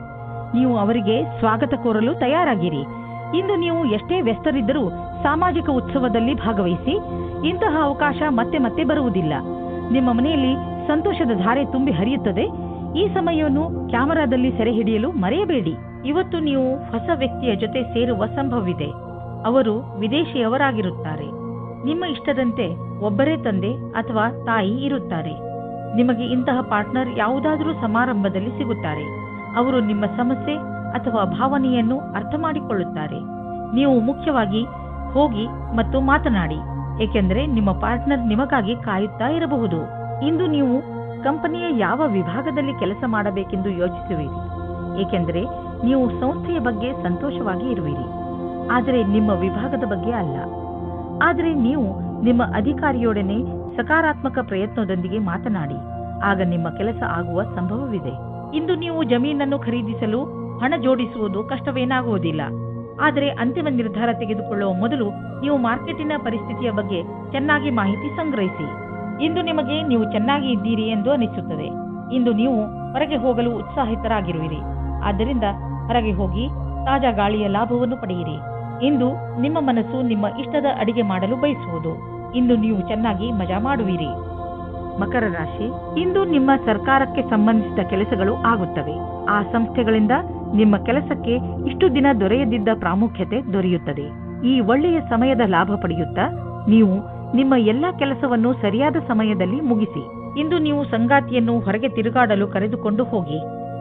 ನೀವು ಅವರಿಗೆ ಸ್ವಾಗತ ಕೋರಲು ತಯಾರಾಗಿರಿ. ಇಂದು ನೀವು ಎಷ್ಟೇ ವ್ಯಸ್ತರಿದ್ದರೂ ಸಾಮಾಜಿಕ ಉತ್ಸವದಲ್ಲಿ ಭಾಗವಹಿಸಿ. ಇಂತಹ ಅವಕಾಶ ಮತ್ತೆ ಮತ್ತೆ ಬರುವುದಿಲ್ಲ. ನಿಮ್ಮ ಮನೆಯಲ್ಲಿ ಸಂತೋಷದ ಧಾರೆ ತುಂಬಿ ಹರಿಯುತ್ತದೆ. ಈ ಸಮಯವನ್ನು ಕ್ಯಾಮೆರಾದಲ್ಲಿ ಸೆರೆ ಹಿಡಿಯಲು ಮರೆಯಬೇಡಿ. ಇವತ್ತು ನೀವು ಹೊಸ ವ್ಯಕ್ತಿಯ ಜೊತೆ ಸೇರುವ ಸಂಭವವಿದೆ. ಅವರು ವಿದೇಶಿಯವರಾಗಿರುತ್ತಾರೆ. ನಿಮ್ಮ ಇಷ್ಟದಂತೆ ಒಬ್ಬರೇ ತಂದೆ ಅಥವಾ ತಾಯಿ ಇರುತ್ತಾರೆ. ನಿಮಗೆ ಇಂತಹ ಪಾರ್ಟ್ನರ್ ಯಾವುದಾದರೂ ಸಮಾರಂಭದಲ್ಲಿ ಸಿಗುತ್ತಾರೆ. ಅವರು ನಿಮ್ಮ ಸಮಸ್ಯೆ ಅಥವಾ ಭಾವನೆಯನ್ನು ಅರ್ಥ ಮಾಡಿಕೊಳ್ಳುತ್ತಾರೆ. ನೀವು ಮುಖ್ಯವಾಗಿ ಹೋಗಿ ಮತ್ತು ಮಾತನಾಡಿ, ಏಕೆಂದರೆ ನಿಮ್ಮ ಪಾರ್ಟ್ನರ್ ನಿಮಗಾಗಿ ಕಾಯುತ್ತಾ ಇರಬಹುದು. ಇಂದು ನೀವು ಕಂಪನಿಯ ಯಾವ ವಿಭಾಗದಲ್ಲಿ ಕೆಲಸ ಮಾಡಬೇಕೆಂದು ಯೋಚಿಸುವಿರಿ, ಏಕೆಂದರೆ ನೀವು ಸಂಸ್ಥೆಯ ಬಗ್ಗೆ ಸಂತೋಷವಾಗಿ ಇರುವಿರಿ, ಆದರೆ ನಿಮ್ಮ ವಿಭಾಗದ ಬಗ್ಗೆ ಅಲ್ಲ. ಆದರೆ ನೀವು ನಿಮ್ಮ ಅಧಿಕಾರಿಯೊಡನೆ ಸಕಾರಾತ್ಮಕ ಪ್ರಯತ್ನದೊಂದಿಗೆ ಮಾತನಾಡಿ, ಆಗ ನಿಮ್ಮ ಕೆಲಸ ಆಗುವ ಸಂಭವವಿದೆ. ಇಂದು ನೀವು ಜಮೀನನ್ನು ಖರೀದಿಸಲು ಹಣ ಜೋಡಿಸುವುದು ಕಷ್ಟವೇನಾಗುವುದಿಲ್ಲ. ಆದರೆ ಅಂತಿಮ ನಿರ್ಧಾರ ತೆಗೆದುಕೊಳ್ಳುವ ಮೊದಲು ನೀವು ಮಾರ್ಕೆಟಿನ ಪರಿಸ್ಥಿತಿಯ ಬಗ್ಗೆ ಚೆನ್ನಾಗಿ ಮಾಹಿತಿ ಸಂಗ್ರಹಿಸಿ. ಇಂದು ನಿಮಗೆ ನೀವು ಚೆನ್ನಾಗಿ ಇದ್ದೀರಿ ಎಂದು ಅನಿಸುತ್ತದೆ. ಇಂದು ನೀವು ಹೊರಗೆ ಹೋಗಲು ಉತ್ಸಾಹಿತರಾಗಿರುವಿರಿ. ಆದ್ದರಿಂದ ಹೊರಗೆ ಹೋಗಿ ತಾಜಾ ಗಾಳಿಯ ಲಾಭವನ್ನು ಪಡೆಯಿರಿ. ಇಂದು ನಿಮ್ಮ ಮನಸ್ಸು ನಿಮ್ಮ ಇಷ್ಟದ ಅಡಿಗೆ ಮಾಡಲು ಬಯಸುವುದು. ಇಂದು ನೀವು ಚೆನ್ನಾಗಿ ಮಜಾ ಮಾಡುವಿರಿ. ಮಕರ ರಾಶಿ, ಇಂದು ನಿಮ್ಮ ಸರ್ಕಾರಕ್ಕೆ ಸಂಬಂಧಿಸಿದ ಕೆಲಸಗಳು ಆಗುತ್ತವೆ. ಆ ಸಂಸ್ಥೆಗಳಿಂದ ನಿಮ್ಮ ಕೆಲಸಕ್ಕೆ ಇಷ್ಟು ದಿನ ದೊರೆಯದಿದ್ದ ಪ್ರಾಮುಖ್ಯತೆ ದೊರೆಯುತ್ತದೆ. ಈ ಒಳ್ಳೆಯ ಸಮಯದ ಲಾಭ ಪಡೆಯುತ್ತಾ ನೀವು ನಿಮ್ಮ ಎಲ್ಲಾ ಕೆಲಸವನ್ನು ಸರಿಯಾದ ಸಮಯದಲ್ಲಿ ಮುಗಿಸಿ. ಇಂದು ನೀವು ಸಂಗಾತಿಯನ್ನು ಹೊರಗೆ ತಿರುಗಾಡಲು ಕರೆದುಕೊಂಡು ಹೋಗಿ.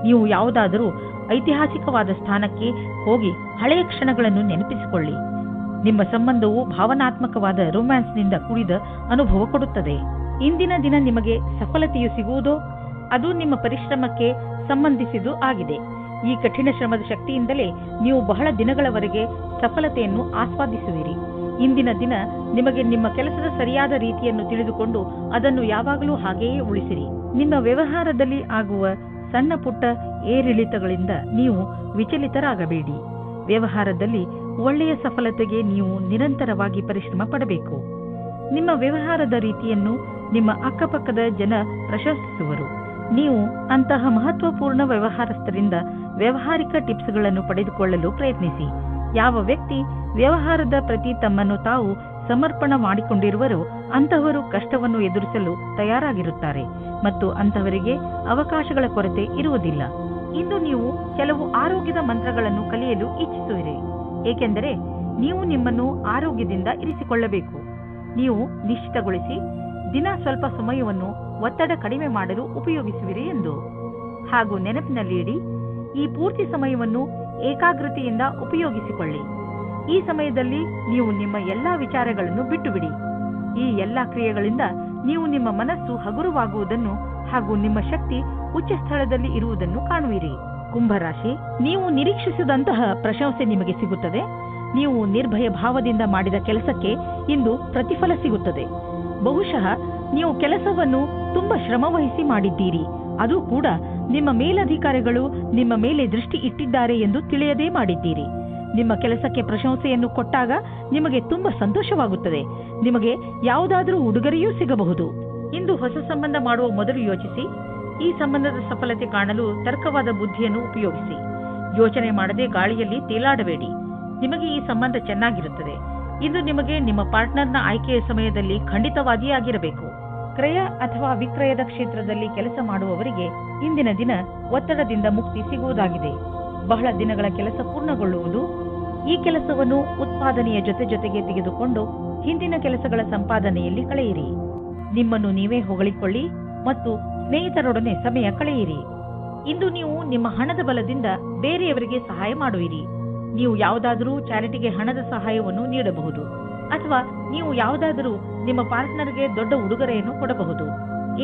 ನೀವು ಯಾವುದಾದರೂ ಐತಿಹಾಸಿಕವಾದ ಸ್ಥಾನಕ್ಕೆ ಹೋಗಿ ಹಳೆಯ ಕ್ಷಣಗಳನ್ನು ನೆನಪಿಸಿಕೊಳ್ಳಿ. ನಿಮ್ಮ ಸಂಬಂಧವು ಭಾವನಾತ್ಮಕವಾದ ರೊಮ್ಯಾನ್ಸ್ನಿಂದ ಕೂಡಿದ ಅನುಭವ ಕೊಡುತ್ತದೆ. ಇಂದಿನ ದಿನ ನಿಮಗೆ ಸಫಲತೆಯು ಸಿಗುವುದೋ ಅದು ನಿಮ್ಮ ಪರಿಶ್ರಮಕ್ಕೆ ಸಂಬಂಧಿಸಿದ್ದು ಆಗಿದೆ. ಈ ಕಠಿಣ ಶ್ರಮದ ಶಕ್ತಿಯಿಂದಲೇ ನೀವು ಬಹಳ ದಿನಗಳವರೆಗೆ ಸಫಲತೆಯನ್ನು ಆಸ್ವಾದಿಸುವಿರಿ. ಇಂದಿನ ದಿನ ನಿಮಗೆ ನಿಮ್ಮ ಕೆಲಸದ ಸರಿಯಾದ ರೀತಿಯನ್ನು ತಿಳಿದುಕೊಂಡು ಅದನ್ನು ಯಾವಾಗಲೂ ಹಾಗೆಯೇ ಉಳಿಸಿರಿ. ನಿಮ್ಮ ವ್ಯವಹಾರದಲ್ಲಿ ಆಗುವ ಸಣ್ಣ ಪುಟ್ಟ ಏರಿಳಿತಗಳಿಂದ ನೀವು ವಿಚಲಿತರಾಗಬೇಡಿ. ವ್ಯವಹಾರದಲ್ಲಿ ಒಳ್ಳೆಯ ಸಫಲತೆಗೆ ನೀವು ನಿರಂತರವಾಗಿ ಪರಿಶ್ರಮ ಪಡಬೇಕು. ನಿಮ್ಮ ವ್ಯವಹಾರದ ರೀತಿಯನ್ನು ನಿಮ್ಮ ಅಕ್ಕಪಕ್ಕದ ಜನ ಪ್ರಶಂಸಿಸುವರು. ನೀವು ಅಂತಹ ಮಹತ್ವಪೂರ್ಣ ವ್ಯವಹಾರಸ್ಥರಿಂದ ವ್ಯಾವಹಾರಿಕ ಟಿಪ್ಸ್ಗಳನ್ನು ಪಡೆದುಕೊಳ್ಳಲು ಪ್ರಯತ್ನಿಸಿ. ಯಾವ ವ್ಯಕ್ತಿ ವ್ಯವಹಾರದ ಪ್ರತಿ ತಮ್ಮನ್ನು ತಾವು ಸಮರ್ಪಣ ಮಾಡಿಕೊಂಡಿರುವರೋ ಅಂತಹವರು ಕಷ್ಟವನ್ನು ಎದುರಿಸಲು ತಯಾರಾಗಿರುತ್ತಾರೆ ಮತ್ತು ಅಂತಹವರಿಗೆ ಅವಕಾಶಗಳ ಕೊರತೆ ಇರುವುದಿಲ್ಲ. ಇಂದು ನೀವು ಕೆಲವು ಆರೋಗ್ಯದ ಮಂತ್ರಗಳನ್ನು ಕಲಿಯಲು ಇಚ್ಛಿಸುವಿರಿ, ಏಕೆಂದರೆ ನೀವು ನಿಮ್ಮನ್ನು ಆರೋಗ್ಯದಿಂದ ಇರಿಸಿಕೊಳ್ಳಬೇಕು. ನೀವು ನಿಶ್ಚಿತಗೊಳಿಸಿ ದಿನ ಸ್ವಲ್ಪ ಸಮಯವನ್ನು ಒತ್ತಡ ಕಡಿಮೆ ಮಾಡಲು ಉಪಯೋಗಿಸುವಿರಿ ಎಂದು. ಹಾಗೂ ನೆನಪಿನಲ್ಲಿ ಇಡಿ, ಈ ಪೂರ್ತಿ ಸಮಯವನ್ನು ಏಕಾಗ್ರತೆಯಿಂದ ಉಪಯೋಗಿಸಿಕೊಳ್ಳಿ. ಈ ಸಮಯದಲ್ಲಿ ನೀವು ನಿಮ್ಮ ಎಲ್ಲಾ ವಿಚಾರಗಳನ್ನು ಬಿಟ್ಟುಬಿಡಿ. ಈ ಎಲ್ಲಾ ಕ್ರಿಯೆಗಳಿಂದ ನೀವು ನಿಮ್ಮ ಮನಸ್ಸು ಹಗುರವಾಗುವುದನ್ನು ಹಾಗೂ ನಿಮ್ಮ ಶಕ್ತಿ ಉಚ್ಚ ಸ್ಥಳದಲ್ಲಿ ಇರುವುದನ್ನು ಕಾಣುವಿರಿ. ಕುಂಭರಾಶಿ, ನೀವು ನಿರೀಕ್ಷಿಸಿದಂತಹ ಪ್ರಶಂಸೆ ನಿಮಗೆ ಸಿಗುತ್ತದೆ. ನೀವು ನಿರ್ಭಯ ಭಾವದಿಂದ ಮಾಡಿದ ಕೆಲಸಕ್ಕೆ ಇಂದು ಪ್ರತಿಫಲ ಸಿಗುತ್ತದೆ. ಬಹುಶಃ ನೀವು ಕೆಲಸವನ್ನು ತುಂಬಾ ಶ್ರಮವಹಿಸಿ ಮಾಡಿದ್ದೀರಿ. ಅದು ಕೂಡ ನಿಮ್ಮ ಮೇಲಧಿಕಾರಿಗಳು ನಿಮ್ಮ ಮೇಲೆ ದೃಷ್ಟಿ ಇಟ್ಟಿದ್ದಾರೆ ಎಂದು ತಿಳಿಯದೇ ಮಾಡಿದ್ದೀರಿ. ನಿಮ್ಮ ಕೆಲಸಕ್ಕೆ ಪ್ರಶಂಸೆಯನ್ನು ಕೊಟ್ಟಾಗ ನಿಮಗೆ ತುಂಬಾ ಸಂತೋಷವಾಗುತ್ತದೆ. ನಿಮಗೆ ಯಾವುದಾದರೂ ಉಡುಗೊರೆಯೂ ಸಿಗಬಹುದು. ಇಂದು ಹೊಸ ಸಂಬಂಧ ಮಾಡುವ ಮೊದಲು ಯೋಚಿಸಿ. ಈ ಸಂಬಂಧದ ಸಫಲತೆ ಕಾಣಲು ತರ್ಕವಾದ ಬುದ್ಧಿಯನ್ನು ಉಪಯೋಗಿಸಿ. ಯೋಚನೆ ಮಾಡದೆ ಗಾಳಿಯಲ್ಲಿ ತೇಲಾಡಬೇಡಿ. ನಿಮಗೆ ಈ ಸಂಬಂಧ ಚೆನ್ನಾಗಿರುತ್ತದೆ. ಇಂದು ನಿಮಗೆ ನಿಮ್ಮ ಪಾರ್ಟ್ನರ್ನ ಆಯ್ಕೆಯ ಸಮಯದಲ್ಲಿ ಖಂಡಿತವಾಗಿಯಾಗಿರಬೇಕು. ಕ್ರಯ ಅಥವಾ ವಿಕ್ರಯದ ಕ್ಷೇತ್ರದಲ್ಲಿ ಕೆಲಸ ಮಾಡುವವರಿಗೆ ಇಂದಿನ ದಿನ ಒತ್ತಡದಿಂದ ಮುಕ್ತಿ ಸಿಗುವುದಾಗಿದೆ. ಬಹಳ ದಿನಗಳ ಕೆಲಸ ಪೂರ್ಣಗೊಳ್ಳುವುದು. ಈ ಕೆಲಸವನ್ನು ಉತ್ಪಾದನೆಯ ಜೊತೆಗೆ ತೆಗೆದುಕೊಂಡು ಹಿಂದಿನ ಕೆಲಸಗಳ ಸಂಪಾದನೆಯಲ್ಲಿ ಕಳೆಯಿರಿ. ನಿಮ್ಮನ್ನು ನೀವೇ ಹೊಗಳಿಕೊಳ್ಳಿ ಮತ್ತು ಸ್ನೇಹಿತರೊಡನೆ ಸಮಯ ಕಳೆಯಿರಿ. ಇಂದು ನೀವು ನಿಮ್ಮ ಹಣದ ಬಲದಿಂದ ಬೇರೆಯವರಿಗೆ ಸಹಾಯ ಮಾಡುವಿರಿ. ನೀವು ಯಾವುದಾದರೂ ಚಾರಿಟಿಗೆ ಹಣದ ಸಹಾಯವನ್ನು ನೀಡಬಹುದು ಅಥವಾ ನೀವು ಯಾವುದಾದರೂ ನಿಮ್ಮ ಪಾರ್ಟ್ನರ್ಗೆ ದೊಡ್ಡ ಉಡುಗೊರೆಯನ್ನು ಕೊಡಬಹುದು.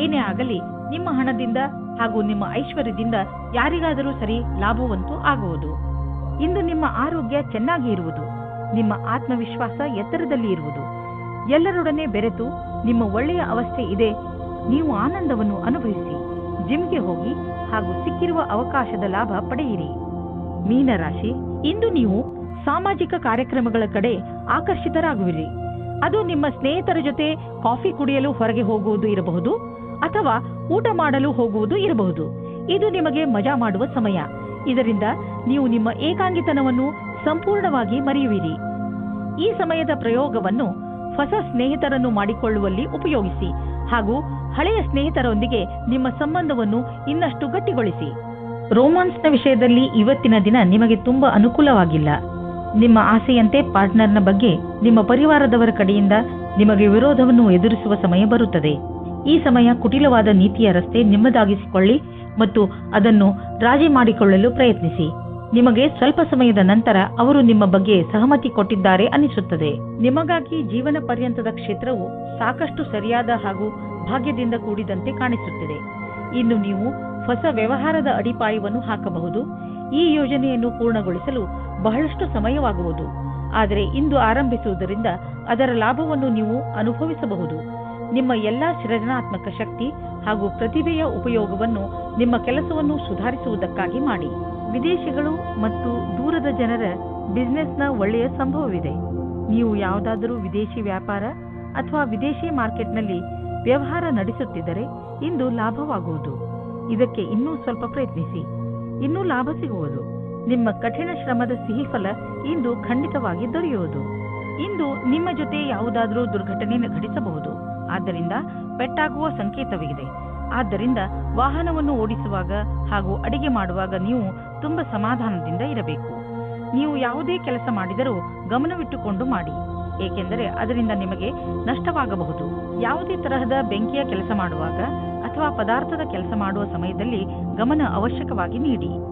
ಏನೇ ಆಗಲಿ, ನಿಮ್ಮ ಹಣದಿಂದ ಹಾಗೂ ನಿಮ್ಮ ಐಶ್ವರ್ಯದಿಂದ ಯಾರಿಗಾದರೂ ಸರಿ ಲಾಭವಂತೂ ಆಗುವುದು. ಇಂದು ನಿಮ್ಮ ಆರೋಗ್ಯ ಚೆನ್ನಾಗಿ ಇರುವುದು. ನಿಮ್ಮ ಆತ್ಮವಿಶ್ವಾಸ ಎತ್ತರದಲ್ಲಿ ಇರುವುದು. ಎಲ್ಲರೊಡನೆ ಬೆರೆತು ನಿಮ್ಮ ಒಳ್ಳೆಯ ಅವಸ್ಥೆ ಇದೆ. ನೀವು ಆನಂದವನ್ನು ಅನುಭವಿಸಿ. ಜಿಮ್ಗೆ ಹೋಗಿ ಹಾಗೂ ಸಿಕ್ಕಿರುವ ಅವಕಾಶದ ಲಾಭ ಪಡೆಯಿರಿ. ಮೀನರಾಶಿ, ಇಂದು ನೀವು ಸಾಮಾಜಿಕ ಕಾರ್ಯಕ್ರಮಗಳ ಕಡೆ ಆಕರ್ಷಿತರಾಗುವಿರಿ. ಅದು ನಿಮ್ಮ ಸ್ನೇಹಿತರ ಜೊತೆ ಕಾಫಿ ಕುಡಿಯಲು ಹೊರಗೆ ಹೋಗುವುದು ಇರಬಹುದು ಅಥವಾ ಊಟ ಮಾಡಲು ಹೋಗುವುದು ಇರಬಹುದು. ಇದು ನಿಮಗೆ ಮಜಾ ಮಾಡುವ ಸಮಯ. ಇದರಿಂದ ನೀವು ನಿಮ್ಮ ಏಕಾಂಗಿತನವನ್ನು ಸಂಪೂರ್ಣವಾಗಿ ಮರೆಯುವಿರಿ. ಈ ಸಮಯದ ಪ್ರಯೋಗವನ್ನು ಹೊಸ ಸ್ನೇಹಿತರನ್ನು ಮಾಡಿಕೊಳ್ಳುವಲ್ಲಿ ಉಪಯೋಗಿಸಿ ಹಾಗೂ ಹಳೆಯ ಸ್ನೇಹಿತರೊಂದಿಗೆ ನಿಮ್ಮ ಸಂಬಂಧವನ್ನು ಇನ್ನಷ್ಟು ಗಟ್ಟಿಗೊಳಿಸಿ. ರೋಮಾನ್ಸ್ನ ವಿಷಯದಲ್ಲಿ ಇವತ್ತಿನ ದಿನ ನಿಮಗೆ ತುಂಬಾ ಅನುಕೂಲವಾಗಿಲ್ಲ. ನಿಮ್ಮ ಆಸೆಯಂತೆ ಪಾರ್ಟ್ನರ್ನ ಬಗ್ಗೆ ನಿಮ್ಮ ಪರಿವಾರದವರ ಕಡೆಯಿಂದ ನಿಮಗೆ ವಿರೋಧವನ್ನು ಎದುರಿಸುವ ಸಮಯ ಬರುತ್ತದೆ. ಈ ಸಮಯ ಕುಟಿಲವಾದ ನೀತಿಯ ರಸ್ತೆ ನಿಮ್ಮದಾಗಿಸಿಕೊಳ್ಳಿ ಮತ್ತು ಅದನ್ನು ರಾಜಿ ಮಾಡಿಕೊಳ್ಳಲು ಪ್ರಯತ್ನಿಸಿ. ನಿಮಗೆ ಸ್ವಲ್ಪ ಸಮಯದ ನಂತರ ಅವರು ನಿಮ್ಮ ಬಗ್ಗೆ ಸಹಮತಿ ಕೊಟ್ಟಿದ್ದಾರೆ ಅನಿಸುತ್ತದೆ. ನಿಮಗಾಗಿ ಜೀವನ ಪರ್ಯಂತದ ಕ್ಷೇತ್ರವು ಸಾಕಷ್ಟು ಸರಿಯಾದ ಹಾಗೂ ಭಾಗ್ಯದಿಂದ ಕೂಡಿದಂತೆ ಕಾಣಿಸುತ್ತಿದೆ. ಇನ್ನು ನೀವು ಹೊಸ ವ್ಯವಹಾರದ ಅಡಿಪಾಯವನ್ನು ಹಾಕಬಹುದು. ಈ ಯೋಜನೆಯನ್ನು ಪೂರ್ಣಗೊಳಿಸಲು ಬಹಳಷ್ಟು ಸಮಯವಾಗುವುದು. ಆದರೆ ಇಂದು ಆರಂಭಿಸುವುದರಿಂದ ಅದರ ಲಾಭವನ್ನು ನೀವು ಅನುಭವಿಸಬಹುದು. ನಿಮ್ಮ ಎಲ್ಲಾ ಸೃಜನಾತ್ಮಕ ಶಕ್ತಿ ಹಾಗೂ ಪ್ರತಿಭೆಯ ಉಪಯೋಗವನ್ನು ನಿಮ್ಮ ಕೆಲಸವನ್ನು ಸುಧಾರಿಸುವುದಕ್ಕಾಗಿ ಮಾಡಿ. ವಿದೇಶಿಗಳು ಮತ್ತು ದೂರದ ಜನರ ಬಿಸಿನೆಸ್ನ ಒಳ್ಳೆಯ ಸಂಭವವಿದೆ. ನೀವು ಯಾವುದಾದರೂ ವಿದೇಶಿ ವ್ಯಾಪಾರ ಅಥವಾ ವಿದೇಶಿ ಮಾರ್ಕೆಟ್ನಲ್ಲಿ ವ್ಯವಹಾರ ನಡೆಸುತ್ತಿದ್ದರೆ ಇಂದು ಲಾಭವಾಗುವುದು. ಇದಕ್ಕೆ ಇನ್ನೂ ಸ್ವಲ್ಪ ಪ್ರಯತ್ನಿಸಿ, ಇನ್ನೂ ಲಾಭ ಸಿಗುವುದು. ನಿಮ್ಮ ಕಠಿಣ ಶ್ರಮದ ಸಿಹಿ ಫಲ ಇಂದು ಖಂಡಿತವಾಗಿ ದೊರೆಯುವುದು. ಇಂದು ನಿಮ್ಮ ಜೊತೆ ಯಾವುದಾದರೂ ದುರ್ಘಟನೆ ಘಟಿಸಬಹುದು. ಆದ್ದರಿಂದ ಪೆಟ್ಟಾಗುವ ಸಂಕೇತವಿದೆ. ಆದ್ದರಿಂದ ವಾಹನವನ್ನು ಓಡಿಸುವಾಗ ಹಾಗೂ ಅಡಿಗೆ ಮಾಡುವಾಗ ನೀವು ತುಂಬಾ ಸಮಾಧಾನದಿಂದ ಇರಬೇಕು. ನೀವು ಯಾವುದೇ ಕೆಲಸ ಮಾಡಿದರೂ ಗಮನವಿಟ್ಟುಕೊಂಡು ಮಾಡಿ, ಏಕೆಂದರೆ ಅದರಿಂದ ನಿಮಗೆ ನಷ್ಟವಾಗಬಹುದು. ಯಾವುದೇ ತರಹದ ಬೆಂಕಿಯ ಕೆಲಸ ಮಾಡುವಾಗ ಅಥವಾ ಪದಾರ್ಥದ ಕೆಲಸ ಮಾಡುವ ಸಮಯದಲ್ಲಿ ಗಮನ ಅವಶ್ಯಕವಾಗಿ ನೀಡಿ.